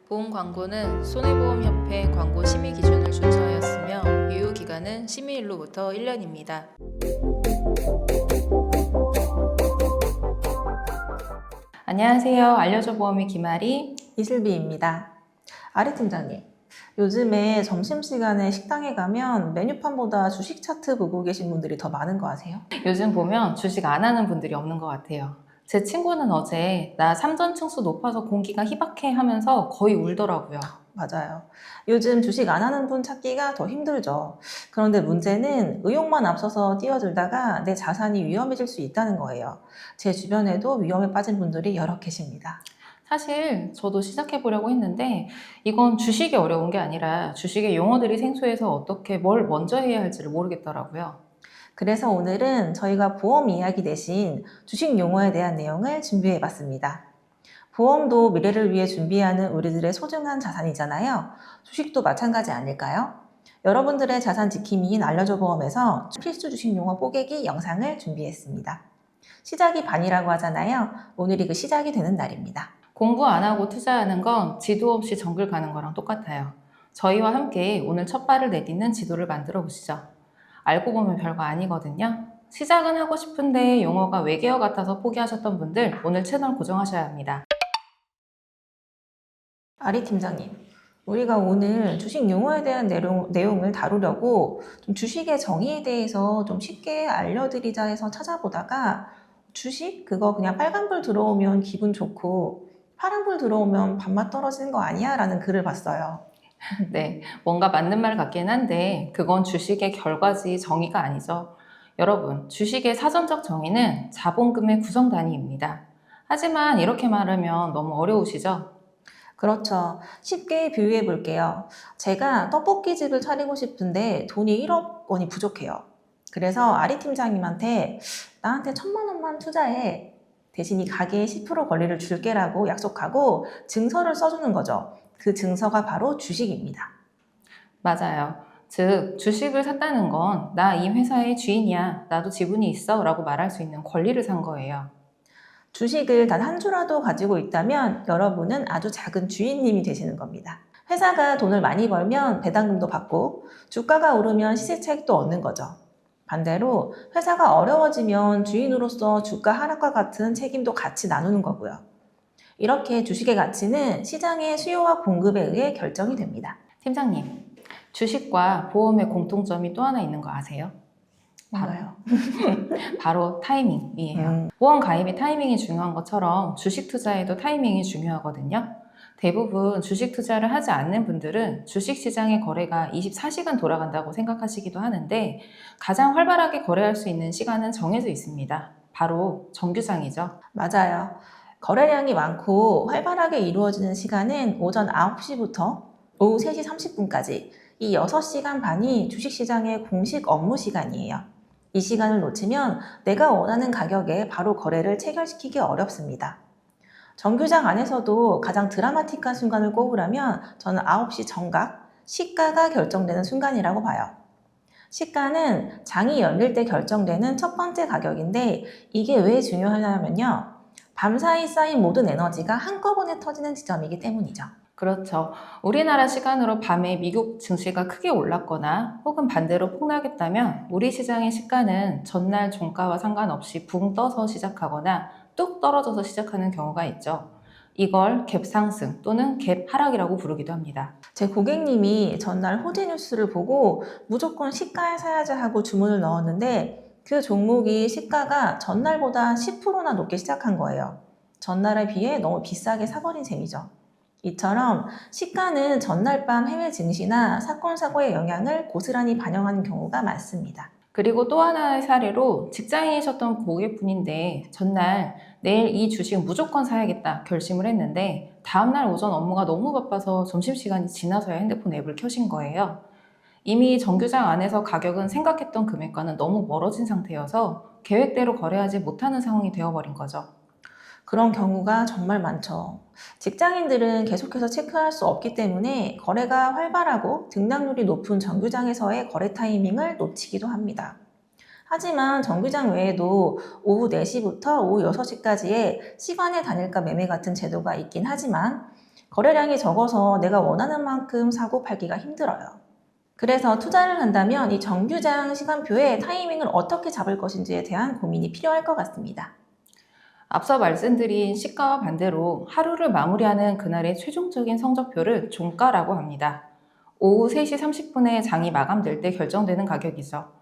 보험 광고는 손해보험협회 광고 심의 기준을 준수하였으며 유효 기간은 심의일로부터 1년입니다. 안녕하세요. 알려줘 보험의 김아리. 이슬비입니다. 아리 팀장님, 요즘에 점심시간에 식당에 가면 메뉴판보다 주식 차트 보고 계신 분들이 더 많은 거 아세요? 요즘 보면 주식 안 하는 분들이 없는 것 같아요. 제 친구는 어제 나 삼전층수 높아서 공기가 희박해 하면서 거의 울더라고요. 맞아요. 요즘 주식 안 하는 분 찾기가 더 힘들죠. 그런데 문제는 의욕만 앞서서 뛰어들다가 내 자산이 위험해질 수 있다는 거예요. 제 주변에도 위험에 빠진 분들이 여러 계십니다. 사실 저도 시작해보려고 했는데 이건 주식이 어려운 게 아니라 주식의 용어들이 생소해서 어떻게 뭘 먼저 해야 할지를 모르겠더라고요. 그래서 오늘은 저희가 보험 이야기 대신 주식 용어에 대한 내용을 준비해 봤습니다. 보험도 미래를 위해 준비하는 우리들의 소중한 자산이잖아요. 주식도 마찬가지 아닐까요? 여러분들의 자산 지킴이인 알려줘 보험에서 필수 주식 용어 뽀개기 영상을 준비했습니다. 시작이 반이라고 하잖아요. 오늘이 그 시작이 되는 날입니다. 공부 안 하고 투자하는 건 지도 없이 정글 가는 거랑 똑같아요. 저희와 함께 오늘 첫 발을 내딛는 지도를 만들어 보시죠. 알고 보면 별거 아니거든요. 시작은 하고 싶은데 용어가 외계어 같아서 포기하셨던 분들 오늘 채널 고정하셔야 합니다. 아리 팀장님, 우리가 오늘 주식 용어에 대한 내용을 다루려고 좀 주식의 정의에 대해서 좀 쉽게 알려드리자 해서 찾아보다가 주식? 그거 그냥 빨간불 들어오면 기분 좋고 파란불 들어오면 밥맛 떨어지는 거 아니야? 라는 글을 봤어요. 네, 뭔가 맞는 말 같긴 한데 그건 주식의 결과지 정의가 아니죠. 여러분, 주식의 사전적 정의는 자본금의 구성 단위입니다. 하지만 이렇게 말하면 너무 어려우시죠? 그렇죠. 쉽게 비유해 볼게요. 제가 떡볶이집을 차리고 싶은데 돈이 1억 원이 부족해요. 그래서 아리 팀장님한테 나한테 1,000만 원만 투자해. 대신 이 가게에 10% 권리를 줄게라고 약속하고 증서를 써주는 거죠. 그 증서가 바로 주식입니다. 맞아요. 즉, 주식을 샀다는 건 나 이 회사의 주인이야. 나도 지분이 있어. 라고 말할 수 있는 권리를 산 거예요. 주식을 단 한 주라도 가지고 있다면 여러분은 아주 작은 주인님이 되시는 겁니다. 회사가 돈을 많이 벌면 배당금도 받고 주가가 오르면 시세 차익도 얻는 거죠. 반대로 회사가 어려워지면 주인으로서 주가 하락과 같은 책임도 같이 나누는 거고요. 이렇게 주식의 가치는 시장의 수요와 공급에 의해 결정이 됩니다. 팀장님, 주식과 보험의 공통점이 또 하나 있는 거 아세요? 뭔가요? 바로 타이밍이에요. 보험 가입이 타이밍이 중요한 것처럼 주식 투자에도 타이밍이 중요하거든요. 대부분 주식 투자를 하지 않는 분들은 주식 시장의 거래가 24시간 돌아간다고 생각하시기도 하는데 가장 활발하게 거래할 수 있는 시간은 정해져 있습니다. 바로 정규장이죠. 맞아요. 거래량이 많고 활발하게 이루어지는 시간은 오전 9시부터 오후 3시 30분까지 이 6시간 반이 주식시장의 공식 업무 시간이에요. 이 시간을 놓치면 내가 원하는 가격에 바로 거래를 체결시키기 어렵습니다. 정규장 안에서도 가장 드라마틱한 순간을 꼽으라면 저는 9시 정각, 시가가 결정되는 순간이라고 봐요. 시가는 장이 열릴 때 결정되는 첫 번째 가격인데 이게 왜 중요하냐면요. 밤사이 쌓인 모든 에너지가 한꺼번에 터지는 지점이기 때문이죠. 그렇죠. 우리나라 시간으로 밤에 미국 증시가 크게 올랐거나 혹은 반대로 폭락했다면 우리 시장의 시가는 전날 종가와 상관없이 붕 떠서 시작하거나 뚝 떨어져서 시작하는 경우가 있죠. 이걸 갭 상승 또는 갭 하락이라고 부르기도 합니다. 제 고객님이 전날 호재 뉴스를 보고 무조건 시가에 사야지 하고 주문을 넣었는데 그 종목이 시가가 전날보다 10%나 높게 시작한 거예요. 전날에 비해 너무 비싸게 사버린 셈이죠. 이처럼 시가는 전날 밤 해외 증시나 사건 사고의 영향을 고스란히 반영하는 경우가 많습니다. 그리고 또 하나의 사례로 직장인이셨던 고객분인데 전날 내일 이 주식 무조건 사야겠다 결심을 했는데 다음날 오전 업무가 너무 바빠서 점심시간이 지나서야 핸드폰 앱을 켜신 거예요. 이미 정규장 안에서 가격은 생각했던 금액과는 너무 멀어진 상태여서 계획대로 거래하지 못하는 상황이 되어버린 거죠. 그런 경우가 정말 많죠. 직장인들은 계속해서 체크할 수 없기 때문에 거래가 활발하고 등락률이 높은 정규장에서의 거래 타이밍을 놓치기도 합니다. 하지만 정규장 외에도 오후 4시부터 오후 6시까지의 시간의 단일가 매매 같은 제도가 있긴 하지만 거래량이 적어서 내가 원하는 만큼 사고 팔기가 힘들어요. 그래서 투자를 한다면 이 정규장 시간표에 타이밍을 어떻게 잡을 것인지에 대한 고민이 필요할 것 같습니다. 앞서 말씀드린 시가와 반대로 하루를 마무리하는 그날의 최종적인 성적표를 종가라고 합니다. 오후 3시 30분에 장이 마감될 때 결정되는 가격이죠.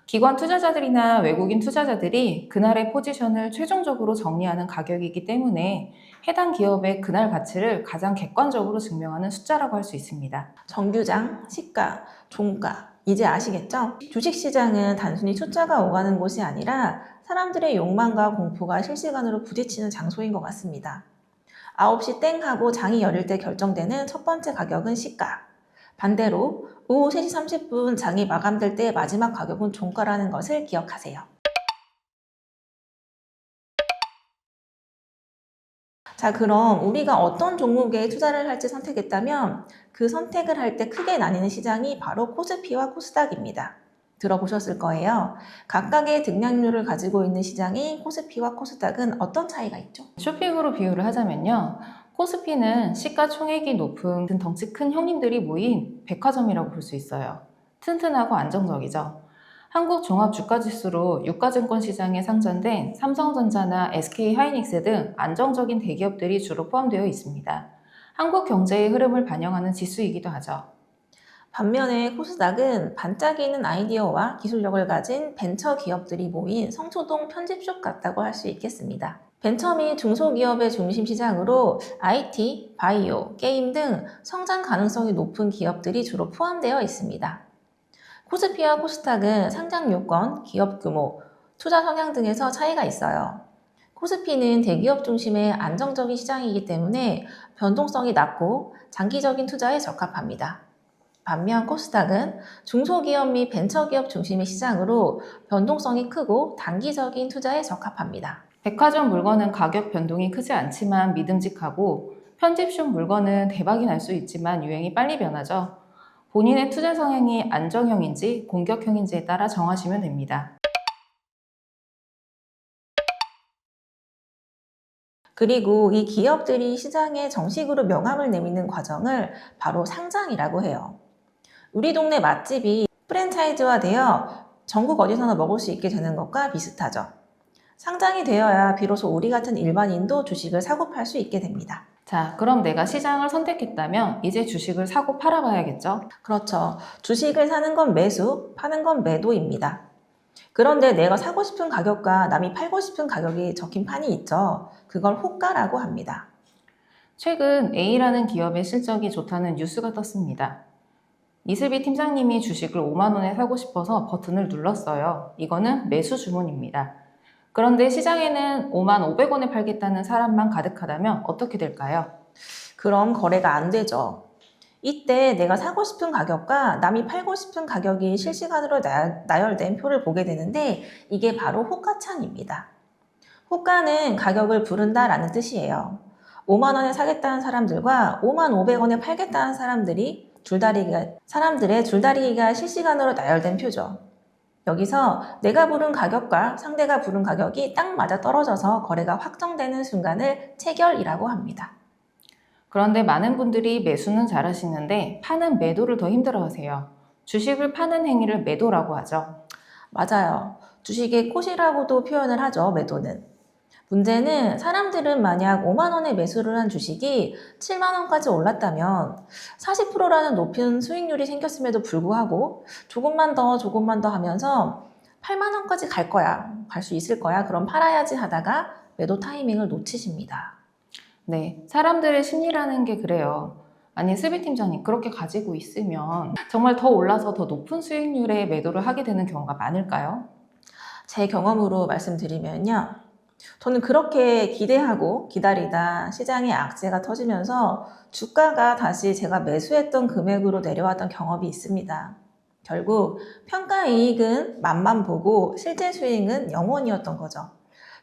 기관 투자자들이나 외국인 투자자들이 그날의 포지션을 최종적으로 정리하는 가격이기 때문에 해당 기업의 그날 가치를 가장 객관적으로 증명하는 숫자라고 할 수 있습니다. 정규장, 시가, 종가, 이제 아시겠죠? 주식시장은 단순히 숫자가 오가는 곳이 아니라 사람들의 욕망과 공포가 실시간으로 부딪히는 장소인 것 같습니다. 9시 땡 하고 장이 열릴 때 결정되는 첫 번째 가격은 시가. 반대로 오후 3시 30분 장이 마감될 때 마지막 가격은 종가라는 것을 기억하세요. 자, 그럼 우리가 어떤 종목에 투자를 할지 선택했다면 그 선택을 할 때 크게 나뉘는 시장이 바로 코스피와 코스닥입니다. 들어보셨을 거예요. 각각의 등락률을 가지고 있는 시장인 코스피와 코스닥은 어떤 차이가 있죠? 쇼핑으로 비유를 하자면요. 코스피는 시가총액이 높은 덩치 큰 형님들이 모인 백화점이라고 볼 수 있어요. 튼튼하고 안정적이죠. 한국 종합주가지수로 유가증권 시장에 상장된 삼성전자나 SK하이닉스 등 안정적인 대기업들이 주로 포함되어 있습니다. 한국 경제의 흐름을 반영하는 지수이기도 하죠. 반면에 코스닥은 반짝이는 아이디어와 기술력을 가진 벤처 기업들이 모인 성수동 편집숍 같다고 할 수 있겠습니다. 벤처 및 중소기업의 중심 시장으로 IT, 바이오, 게임 등 성장 가능성이 높은 기업들이 주로 포함되어 있습니다. 코스피와 코스닥은 상장 요건, 기업 규모, 투자 성향 등에서 차이가 있어요. 코스피는 대기업 중심의 안정적인 시장이기 때문에 변동성이 낮고 장기적인 투자에 적합합니다. 반면 코스닥은 중소기업 및 벤처기업 중심의 시장으로 변동성이 크고 단기적인 투자에 적합합니다. 백화점 물건은 가격 변동이 크지 않지만 믿음직하고 편집숍 물건은 대박이 날 수 있지만 유행이 빨리 변하죠. 본인의 투자 성향이 안정형인지 공격형인지에 따라 정하시면 됩니다. 그리고 이 기업들이 시장에 정식으로 명함을 내미는 과정을 바로 상장이라고 해요. 우리 동네 맛집이 프랜차이즈화되어 전국 어디서나 먹을 수 있게 되는 것과 비슷하죠. 상장이 되어야 비로소 우리 같은 일반인도 주식을 사고 팔 수 있게 됩니다. 자, 그럼 내가 시장을 선택했다면 이제 주식을 사고 팔아봐야겠죠? 그렇죠. 주식을 사는 건 매수, 파는 건 매도입니다. 그런데 내가 사고 싶은 가격과 남이 팔고 싶은 가격이 적힌 판이 있죠. 그걸 호가라고 합니다. 최근 A라는 기업의 실적이 좋다는 뉴스가 떴습니다. 이슬비 팀장님이 주식을 5만 원에 사고 싶어서 버튼을 눌렀어요. 이거는 매수 주문입니다. 그런데 시장에는 5만 500원에 팔겠다는 사람만 가득하다면 어떻게 될까요? 그럼 거래가 안 되죠. 이때 내가 사고 싶은 가격과 남이 팔고 싶은 가격이 실시간으로 나열된 표를 보게 되는데 이게 바로 호가창입니다. 호가는 가격을 부른다라는 뜻이에요. 5만 원에 사겠다는 사람들과 5만 500원에 팔겠다는 사람들의 줄다리기가 실시간으로 나열된 표죠. 여기서 내가 부른 가격과 상대가 부른 가격이 딱 맞아 떨어져서 거래가 확정되는 순간을 체결이라고 합니다. 그런데 많은 분들이 매수는 잘하시는데 파는 매도를 더 힘들어하세요. 주식을 파는 행위를 매도라고 하죠. 맞아요. 주식의 콧이라고도 표현을 하죠, 매도는. 문제는 사람들은 만약 5만 원에 매수를 한 주식이 7만 원까지 올랐다면 40%라는 높은 수익률이 생겼음에도 불구하고 조금만 더 하면서 8만 원까지 갈 수 있을 거야. 그럼 팔아야지 하다가 매도 타이밍을 놓치십니다. 네, 사람들의 심리라는 게 그래요. 아니, 슬비 팀장님, 그렇게 가지고 있으면 정말 더 올라서 더 높은 수익률에 매도를 하게 되는 경우가 많을까요? 제 경험으로 말씀드리면요. 저는 그렇게 기대하고 기다리다 시장에 악재가 터지면서 주가가 다시 제가 매수했던 금액으로 내려왔던 경험이 있습니다. 결국 평가이익은 맛만 보고 실제 수익은 0원이었던 거죠.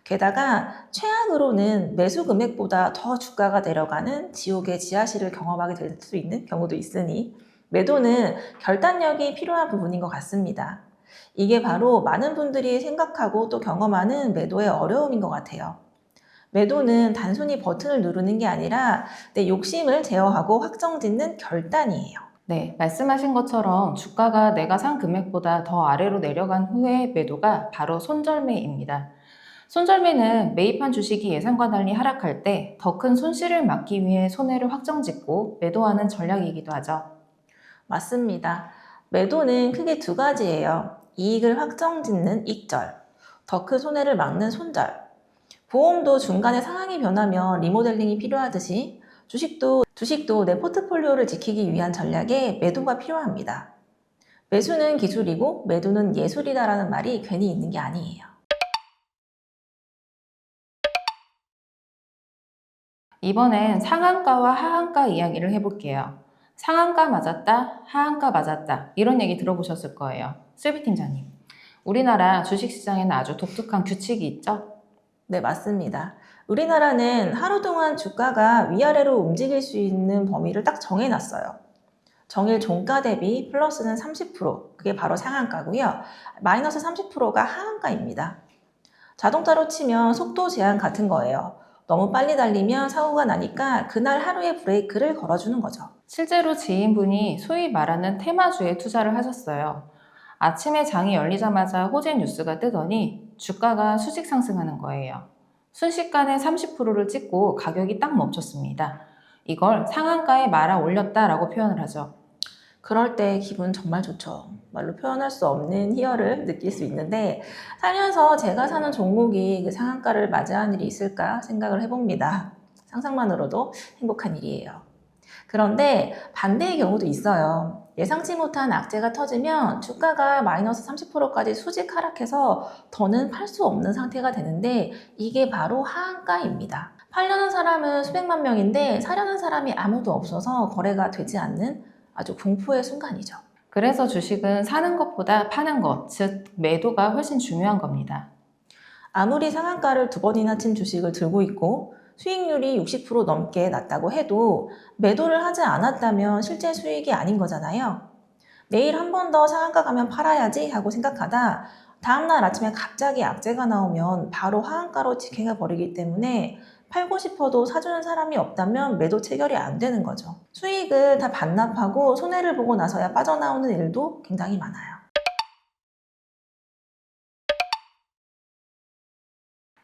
게다가 최악으로는 매수 금액보다 더 주가가 내려가는 지옥의 지하실을 경험하게 될 수 있는 경우도 있으니 매도는 결단력이 필요한 부분인 것 같습니다. 이게 바로 많은 분들이 생각하고 또 경험하는 매도의 어려움인 것 같아요. 매도는 단순히 버튼을 누르는 게 아니라 내 욕심을 제어하고 확정짓는 결단이에요. 네, 말씀하신 것처럼 주가가 내가 산 금액보다 더 아래로 내려간 후의 매도가 바로 손절매입니다. 손절매는 매입한 주식이 예상과 달리 하락할 때 더 큰 손실을 막기 위해 손해를 확정짓고 매도하는 전략이기도 하죠. 맞습니다. 매도는 크게 두 가지예요. 이익을 확정짓는 익절, 더 큰 손해를 막는 손절. 보험도 중간에 상황이 변하면 리모델링이 필요하듯이 주식도 내 포트폴리오를 지키기 위한 전략에 매도가 필요합니다. 매수는 기술이고 매도는 예술이다라는 말이 괜히 있는 게 아니에요. 이번엔 상한가와 하한가 이야기를 해볼게요. 상한가 맞았다, 하한가 맞았다 이런 얘기 들어보셨을 거예요. 슬비 팀장님, 우리나라 주식시장에는 아주 독특한 규칙이 있죠? 네, 맞습니다. 우리나라는 하루 동안 주가가 위아래로 움직일 수 있는 범위를 딱 정해놨어요. 정일 종가 대비 플러스는 30%, 그게 바로 상한가고요. 마이너스 30%가 하한가입니다. 자동차로 치면 속도 제한 같은 거예요. 너무 빨리 달리면 사고가 나니까 그날 하루의 브레이크를 걸어주는 거죠. 실제로 지인분이 소위 말하는 테마주에 투자를 하셨어요. 아침에 장이 열리자마자 호재 뉴스가 뜨더니 주가가 수직 상승하는 거예요. 순식간에 30%를 찍고 가격이 딱 멈췄습니다. 이걸 상한가에 말아 올렸다라고 표현을 하죠. 그럴 때 기분 정말 좋죠. 말로 표현할 수 없는 희열을 느낄 수 있는데 살면서 제가 사는 종목이 그 상한가를 맞이하는 일이 있을까 생각을 해봅니다. 상상만으로도 행복한 일이에요. 그런데 반대의 경우도 있어요. 예상치 못한 악재가 터지면 주가가 마이너스 30%까지 수직 하락해서 더는 팔 수 없는 상태가 되는데 이게 바로 하한가입니다. 팔려는 사람은 수백만 명인데 사려는 사람이 아무도 없어서 거래가 되지 않는 아주 공포의 순간이죠. 그래서 주식은 사는 것보다 파는 것, 즉 매도가 훨씬 중요한 겁니다. 아무리 상한가를 두 번이나 친 주식을 들고 있고 수익률이 60% 넘게 났다고 해도 매도를 하지 않았다면 실제 수익이 아닌 거잖아요. 내일 한 번 더 상한가 가면 팔아야지 하고 생각하다 다음날 아침에 갑자기 악재가 나오면 바로 하한가로 직행해 버리기 때문에 팔고 싶어도 사주는 사람이 없다면 매도 체결이 안 되는 거죠. 수익을 다 반납하고 손해를 보고 나서야 빠져나오는 일도 굉장히 많아요.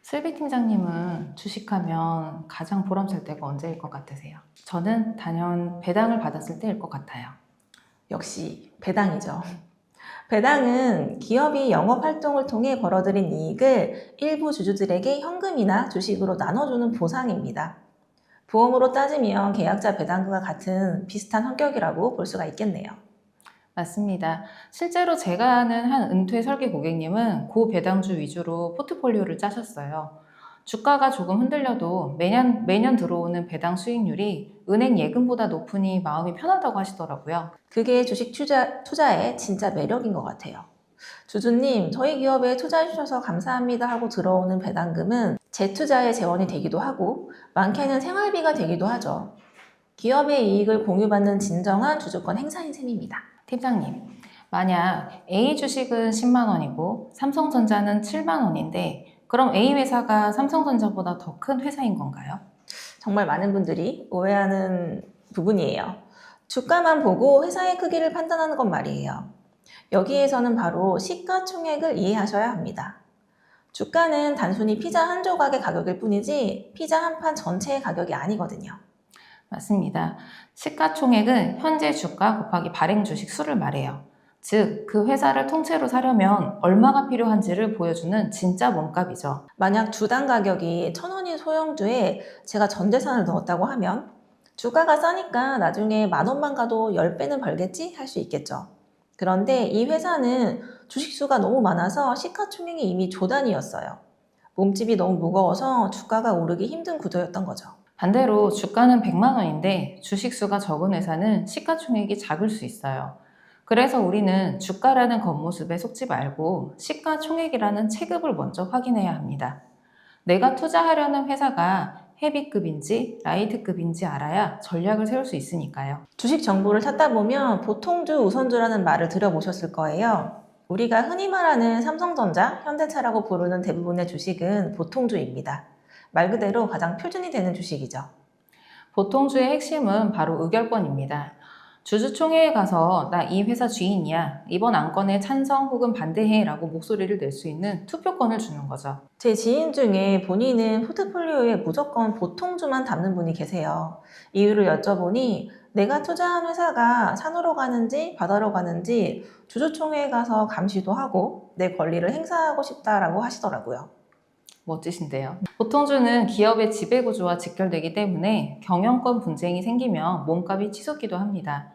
슬비 팀장님은 주식하면 가장 보람찰 때가 언제일 것 같으세요? 저는 단연 배당을 받았을 때일 것 같아요. 역시 배당이죠. 배당은 기업이 영업활동을 통해 벌어들인 이익을 일부 주주들에게 현금이나 주식으로 나눠주는 보상입니다. 보험으로 따지면 계약자 배당금과 같은 비슷한 성격이라고 볼 수가 있겠네요. 맞습니다. 실제로 제가 아는 한 은퇴 설계 고객님은 고배당주 위주로 포트폴리오를 짜셨어요. 주가가 조금 흔들려도 매년 들어오는 배당 수익률이 은행 예금보다 높으니 마음이 편하다고 하시더라고요. 그게 주식 투자의 진짜 매력인 것 같아요. 주주님, 저희 기업에 투자해주셔서 감사합니다 하고 들어오는 배당금은 재투자의 재원이 되기도 하고 많게는 생활비가 되기도 하죠. 기업의 이익을 공유받는 진정한 주주권 행사인 셈입니다. 팀장님, 만약 A 주식은 10만 원이고 삼성전자는 7만 원인데 그럼 A 회사가 삼성전자보다 더 큰 회사인 건가요? 정말 많은 분들이 오해하는 부분이에요. 주가만 보고 회사의 크기를 판단하는 건 말이에요. 여기에서는 바로 시가총액을 이해하셔야 합니다. 주가는 단순히 피자 한 조각의 가격일 뿐이지 피자 한 판 전체의 가격이 아니거든요. 맞습니다. 시가총액은 현재 주가 곱하기 발행 주식 수를 말해요. 즉, 그 회사를 통째로 사려면 얼마가 필요한지를 보여주는 진짜 몸값이죠. 만약 주당 가격이 1,000원인 소형주에 제가 전 재산을 넣었다고 하면 주가가 싸니까 나중에 10,000원만 가도 10배는 벌겠지? 할 수 있겠죠. 그런데 이 회사는 주식수가 너무 많아서 시가총액이 이미 조단위였어요. 몸집이 너무 무거워서 주가가 오르기 힘든 구조였던 거죠. 반대로 주가는 100만 원인데 주식 수가 적은 회사는 시가총액이 작을 수 있어요. 그래서 우리는 주가라는 겉모습에 속지 말고 시가총액이라는 체급을 먼저 확인해야 합니다. 내가 투자하려는 회사가 헤비급인지 라이트급인지 알아야 전략을 세울 수 있으니까요. 주식 정보를 찾다 보면 보통주, 우선주라는 말을 들어보셨을 거예요. 우리가 흔히 말하는 삼성전자, 현대차라고 부르는 대부분의 주식은 보통주입니다. 말 그대로 가장 표준이 되는 주식이죠. 보통주의 핵심은 바로 의결권입니다. 주주총회에 가서 나 이 회사 주인이야. 이번 안건에 찬성 혹은 반대해 라고 목소리를 낼 수 있는 투표권을 주는 거죠. 제 지인 중에 본인은 포트폴리오에 무조건 보통주만 담는 분이 계세요. 이유를 여쭤보니 내가 투자한 회사가 산으로 가는지 바다로 가는지 주주총회에 가서 감시도 하고 내 권리를 행사하고 싶다라고 하시더라고요. 멋지신데요. 보통주는 기업의 지배구조와 직결되기 때문에 경영권 분쟁이 생기면 몸값이 치솟기도 합니다.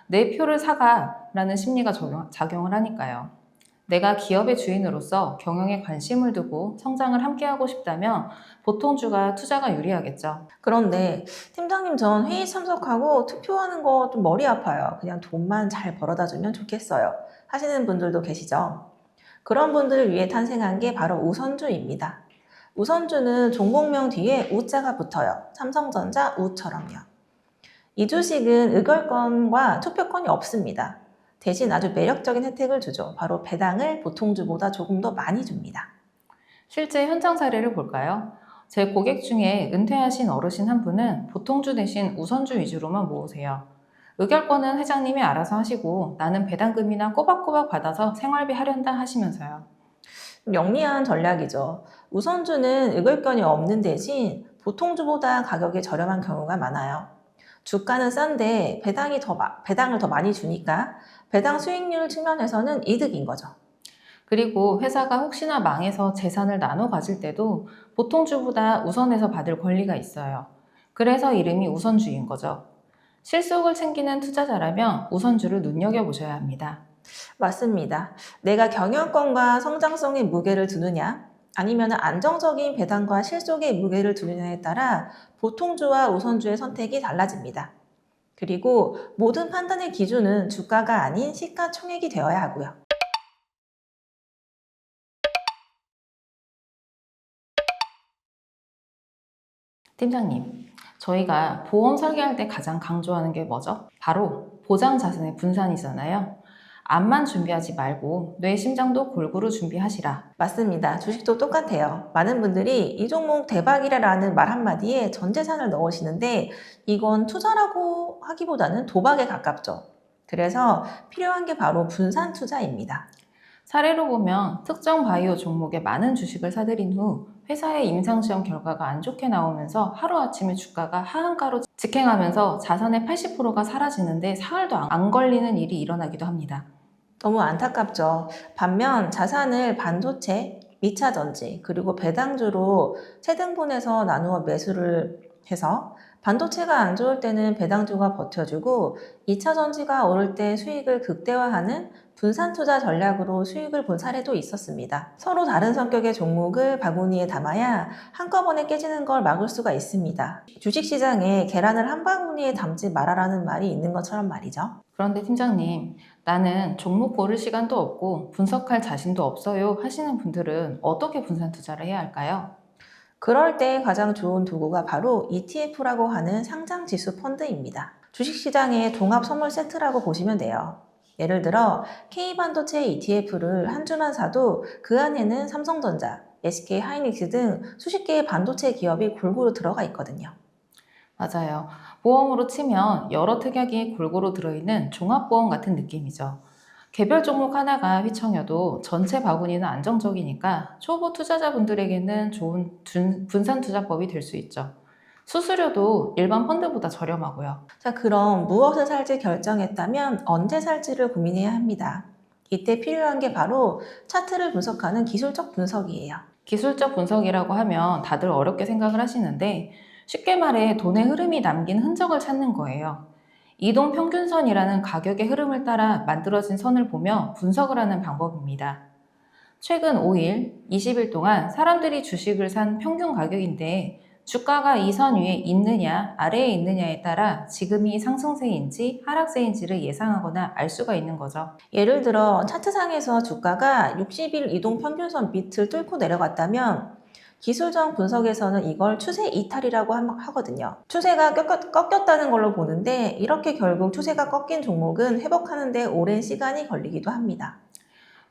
내 표를 사가라는 심리가 작용을 하니까요. 내가 기업의 주인으로서 경영에 관심을 두고 성장을 함께하고 싶다면 보통주가 투자가 유리하겠죠. 그런데 팀장님 전 회의 참석하고 투표하는 거 좀 머리 아파요. 그냥 돈만 잘 벌어다 주면 좋겠어요. 하시는 분들도 계시죠. 그런 분들을 위해 탄생한 게 바로 우선주입니다. 우선주는 종목명 뒤에 우자가 붙어요. 삼성전자 우처럼요. 이 주식은 의결권과 투표권이 없습니다. 대신 아주 매력적인 혜택을 주죠. 바로 배당을 보통주보다 조금 더 많이 줍니다. 실제 현장 사례를 볼까요? 제 고객 중에 은퇴하신 어르신 한 분은 보통주 대신 우선주 위주로만 모으세요. 의결권은 회장님이 알아서 하시고 나는 배당금이나 꼬박꼬박 받아서 생활비 하련다 하시면서요. 영리한 전략이죠. 우선주는 의결권이 없는 대신 보통주보다 가격이 저렴한 경우가 많아요. 주가는 싼데 배당을 더 많이 주니까 배당 수익률 측면에서는 이득인 거죠. 그리고 회사가 혹시나 망해서 재산을 나눠 가질 때도 보통주보다 우선해서 받을 권리가 있어요. 그래서 이름이 우선주인 거죠. 실속을 챙기는 투자자라면 우선주를 눈여겨보셔야 합니다. 맞습니다. 내가 경영권과 성장성의 무게를 두느냐, 아니면 안정적인 배당과 실속의 무게를 두느냐에 따라 보통주와 우선주의 선택이 달라집니다. 그리고 모든 판단의 기준은 주가가 아닌 시가총액이 되어야 하고요. 팀장님, 저희가 보험 설계할 때 가장 강조하는 게 뭐죠? 바로 보장 자산의 분산이잖아요. 암만 준비하지 말고 뇌 심장도 골고루 준비하시라. 맞습니다. 주식도 똑같아요. 많은 분들이 이 종목 대박이라는 말 한마디에 전 재산을 넣으시는데 이건 투자라고 하기보다는 도박에 가깝죠. 그래서 필요한 게 바로 분산 투자입니다. 사례로 보면 특정 바이오 종목에 많은 주식을 사들인 후 회사의 임상시험 결과가 안 좋게 나오면서 하루아침에 주가가 하한가로 직행하면서 자산의 80%가 사라지는데 사흘도 안 걸리는 일이 일어나기도 합니다. 너무 안타깝죠. 반면 자산을 반도체, 미차전지, 그리고 배당주로 세등분해서 나누어 매수를 해서 반도체가 안 좋을 때는 배당주가 버텨주고 2차전지가 오를 때 수익을 극대화하는 분산 투자 전략으로 수익을 본 사례도 있었습니다. 서로 다른 성격의 종목을 바구니에 담아야 한꺼번에 깨지는 걸 막을 수가 있습니다. 주식시장에 계란을 한 바구니에 담지 말아라는 말이 있는 것처럼 말이죠. 그런데 팀장님, 나는 종목 고를 시간도 없고 분석할 자신도 없어요 하시는 분들은 어떻게 분산 투자를 해야 할까요? 그럴 때 가장 좋은 도구가 바로 ETF라고 하는 상장지수 펀드입니다. 주식시장의 종합 선물 세트라고 보시면 돼요. 예를 들어 K반도체 ETF를 한 주만 사도 그 안에는 삼성전자, SK 하이닉스 등 수십 개의 반도체 기업이 골고루 들어가 있거든요. 맞아요. 보험으로 치면 여러 특약이 골고루 들어있는 종합보험 같은 느낌이죠. 개별 종목 하나가 휘청여도 전체 바구니는 안정적이니까 초보 투자자분들에게는 좋은 분산 투자법이 될 수 있죠. 수수료도 일반 펀드보다 저렴하고요. 자, 그럼 무엇을 살지 결정했다면 언제 살지를 고민해야 합니다. 이때 필요한 게 바로 차트를 분석하는 기술적 분석이에요. 기술적 분석이라고 하면 다들 어렵게 생각을 하시는데 쉽게 말해 돈의 흐름이 남긴 흔적을 찾는 거예요. 이동 평균선이라는 가격의 흐름을 따라 만들어진 선을 보며 분석을 하는 방법입니다. 최근 5일, 20일 동안 사람들이 주식을 산 평균 가격인데 주가가 이 선 위에 있느냐, 아래에 있느냐에 따라 지금이 상승세인지 하락세인지를 예상하거나 알 수가 있는 거죠. 예를 들어 차트상에서 주가가 60일 이동 평균선 밑을 뚫고 내려갔다면 기술적 분석에서는 이걸 추세 이탈이라고 하거든요. 추세가 꺾였다는 걸로 보는데 이렇게 결국 추세가 꺾인 종목은 회복하는 데 오랜 시간이 걸리기도 합니다.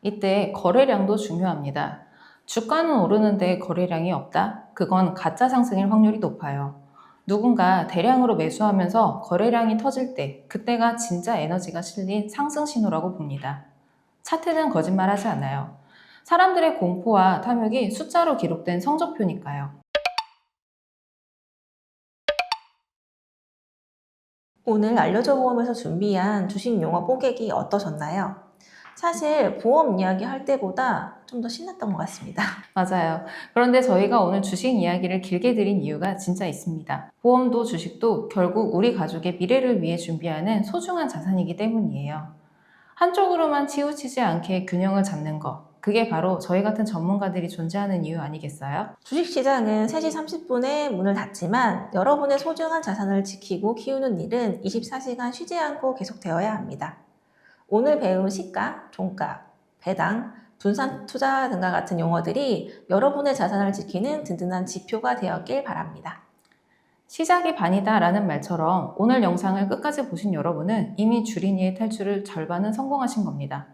이때 거래량도 중요합니다. 주가는 오르는데 거래량이 없다? 그건 가짜 상승일 확률이 높아요. 누군가 대량으로 매수하면서 거래량이 터질 때, 그때가 진짜 에너지가 실린 상승 신호라고 봅니다. 차트는 거짓말하지 않아요. 사람들의 공포와 탐욕이 숫자로 기록된 성적표니까요. 오늘 알려줘 보험에서 준비한 주식 용어 뽀개기 어떠셨나요? 사실 보험 이야기 할 때보다 좀 더 신났던 것 같습니다. 맞아요. 그런데 저희가 오늘 주식 이야기를 길게 드린 이유가 진짜 있습니다. 보험도 주식도 결국 우리 가족의 미래를 위해 준비하는 소중한 자산이기 때문이에요. 한쪽으로만 치우치지 않게 균형을 잡는 것. 그게 바로 저희 같은 전문가들이 존재하는 이유 아니겠어요? 주식시장은 3시 30분에 문을 닫지만 여러분의 소중한 자산을 지키고 키우는 일은 24시간 쉬지 않고 계속되어야 합니다. 오늘 배운 시가, 종가, 배당, 분산 투자 등과 같은 용어들이 여러분의 자산을 지키는 든든한 지표가 되었길 바랍니다. 시작이 반이다 라는 말처럼 오늘 영상을 끝까지 보신 여러분은 이미 주린이의 탈출을 절반은 성공하신 겁니다.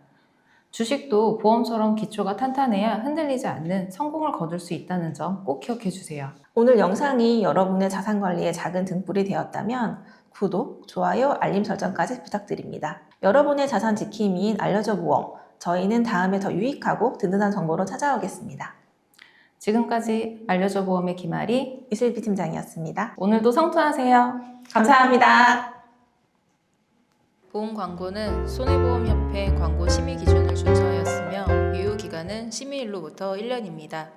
주식도 보험처럼 기초가 탄탄해야 흔들리지 않는 성공을 거둘 수 있다는 점 꼭 기억해 주세요. 오늘 영상이 여러분의 자산 관리에 작은 등불이 되었다면 구독, 좋아요, 알림 설정까지 부탁드립니다. 여러분의 자산 지킴이인 알려줘 보험, 저희는 다음에 더 유익하고 든든한 정보로 찾아오겠습니다. 지금까지 알려줘 보험의 김아리, 이슬비 팀장이었습니다. 오늘도 성투하세요. 감사합니다. 보험 광고는 손해보험협회 광고 심의 기준을 준수하였으며 유효 기간은 심의일로부터 1년입니다.